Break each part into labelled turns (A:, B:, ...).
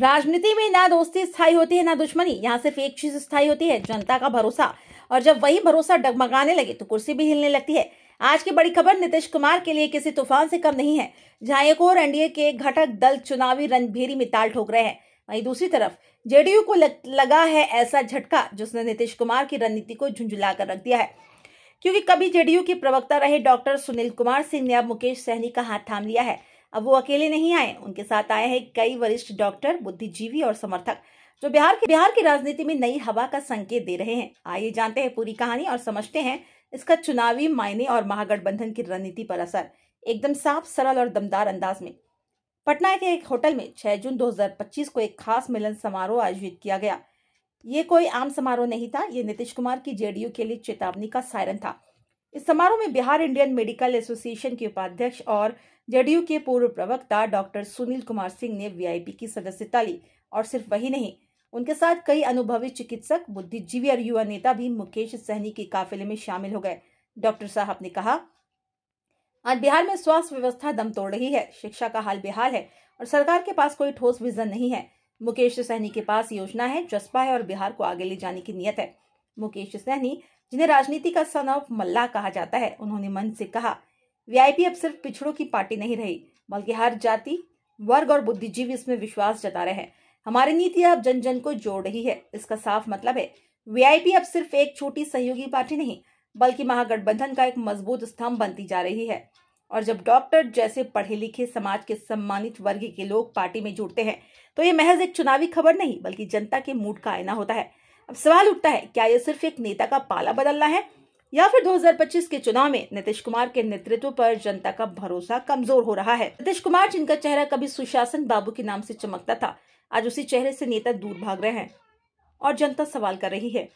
A: राजनीति में ना दोस्ती स्थायी होती है ना दुश्मनी। यहाँ सिर्फ एक चीज स्थायी होती है, जनता का भरोसा। और जब वही भरोसा डगमगाने लगे तो कुर्सी भी हिलने लगती है। आज की बड़ी खबर नीतीश कुमार के लिए किसी तूफान से कम नहीं है। जहां एक और एनडीए के घटक दल चुनावी रणभेरी में ताल ठोक रहे हैं, वहीं दूसरी तरफ जेडीयू को लगा है ऐसा झटका जिसने नीतीश कुमार की रणनीति को झुंझुला कर रख दिया है। क्योंकि कभी जेडीयू के प्रवक्ता रहे डॉक्टर सुनील कुमार सिंह ने अब मुकेश सहनी का हाथ थाम लिया है। अब वो अकेले नहीं आए, उनके साथ आए हैं कई वरिष्ठ डॉक्टर, बुद्धिजीवी और समर्थक जो बिहार की राजनीति में नई हवा का संकेत दे रहे हैं। आइए जानते हैं पूरी कहानी और समझते हैं इसका चुनावी मायने और महागठबंधन की रणनीति पर असर, एकदम साफ, सरल और दमदार अंदाज में। पटना के एक होटल में 6 जून 2025 को एक खास मिलन समारोह आयोजित किया गया। ये कोई आम समारोह नहीं था, ये नीतीश कुमार की जेडीयू के लिए चेतावनी का सायरन था। इस समारोह में बिहार इंडियन मेडिकल एसोसिएशन के उपाध्यक्ष और जेडीयू के पूर्व प्रवक्ता डॉक्टर सुनील कुमार सिंह ने वीआईपी की सदस्यता ली। और सिर्फ वही नहीं, उनके साथ कई अनुभवी चिकित्सक, बुद्धिजीवी और युवा नेता भी मुकेश सहनी के काफिले में शामिल हो गए। डॉक्टर साहब ने कहा, आज बिहार में स्वास्थ्य व्यवस्था दम तोड़ रही है, शिक्षा का हाल बेहाल है और सरकार के पास कोई ठोस विजन नहीं है। मुकेश सहनी के पास योजना है, जज्बा है और बिहार को आगे ले जाने की नीयत है। मुकेश सहनी, जिन्हें राजनीति का सन ऑफ मल्लाह कहा जाता है, उन्होंने मन से कहा, वीआईपी अब सिर्फ पिछड़ों की पार्टी नहीं रही, बल्कि हर जाति, वर्ग और बुद्धिजीवी इसमें विश्वास जता रहे हैं। हमारी नीति अब जन जन को जोड़ रही है। इसका साफ मतलब है, वीआईपी अब सिर्फ एक छोटी सहयोगी पार्टी नहीं, बल्कि महागठबंधन का एक मजबूत स्तंभ बनती जा रही है। और जब डॉक्टर जैसे पढ़े लिखे समाज के सम्मानित वर्ग के लोग पार्टी में जुड़ते हैं, तो ये महज एक चुनावी खबर नहीं, बल्कि जनता के मूड का आईना होता है। अब सवाल उठता है, क्या ये सिर्फ एक नेता का पाला बदलना है, या फिर 2025 के चुनाव में नीतीश कुमार के नेतृत्व पर जनता का भरोसा कमजोर हो रहा है। नीतीश कुमार, जिनका चेहरा कभी सुशासन बाबू के नाम से चमकता था, आज उसी चेहरे से नेता दूर भाग रहे हैं और जनता सवाल कर रही है।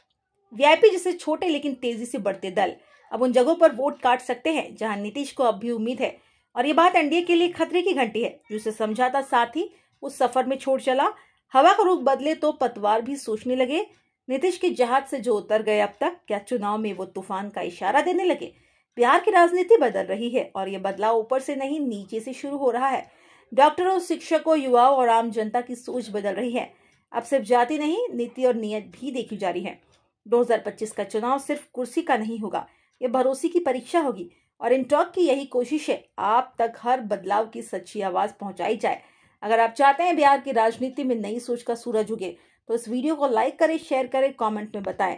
A: वीआईपी जैसे छोटे लेकिन तेजी से बढ़ते दल अब उन जगहों पर वोट काट सकते हैं जहां नीतीश को अब भी उम्मीद है। और ये बात एनडीए के लिए खतरे की घंटी है, जिसे समझा था साथ ही उस सफर में छोड़ चला। हवा का रुख बदले तो पतवार भी सोचने लगे। नीतीश के जहाज से जो उतर गए अब तक, क्या चुनाव में वो तूफान का इशारा देने लगे? बिहार की राजनीति बदल रही है और ये बदलाव ऊपर से नहीं, नीचे से शुरू हो रहा है। डॉक्टरों, शिक्षकों, युवाओं और आम जनता की सोच बदल रही है। अब सिर्फ जाति नहीं, नीति और नीयत भी देखी जा रही है। 2025 का चुनाव सिर्फ कुर्सी का नहीं होगा, ये भरोसे की परीक्षा होगी। और इन टॉक की यही कोशिश है, आप तक हर बदलाव की सच्ची आवाज पहुंचाई जाए। अगर आप चाहते हैं बिहार की राजनीति में नई सोच का सूरज उगे, तो इस वीडियो को लाइक करें, शेयर करें, कमेंट में बताएं।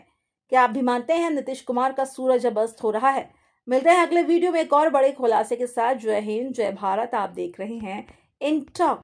A: क्या आप भी मानते हैं नीतीश कुमार का सूरज अब अस्त हो रहा है? मिलते हैं अगले वीडियो में एक और बड़े खुलासे के साथ। जय हिंद, जय भारत। आप देख रहे हैं इन टॉक।